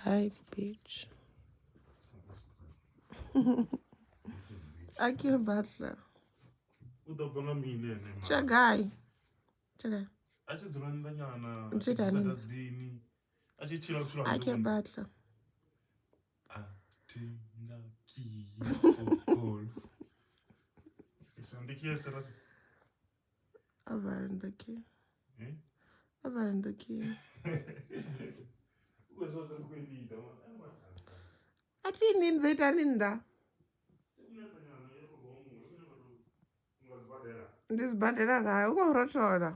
Bye, bitch. Aqui batla. Udabanga mine ne ma. Chagai. Chagai. Ache dzulanda nyana. Ache Nchita disa nini? dasdini. Ache chila kushula Aqui nzuni. batla. Atinga ki okol. Ishandi kiya serasa. Avarandaki. Eh? Avarandaki. Uwezoza kwelida. Ati nini zeta ninda? Ndizibhadela ngayo. Ukorotshora.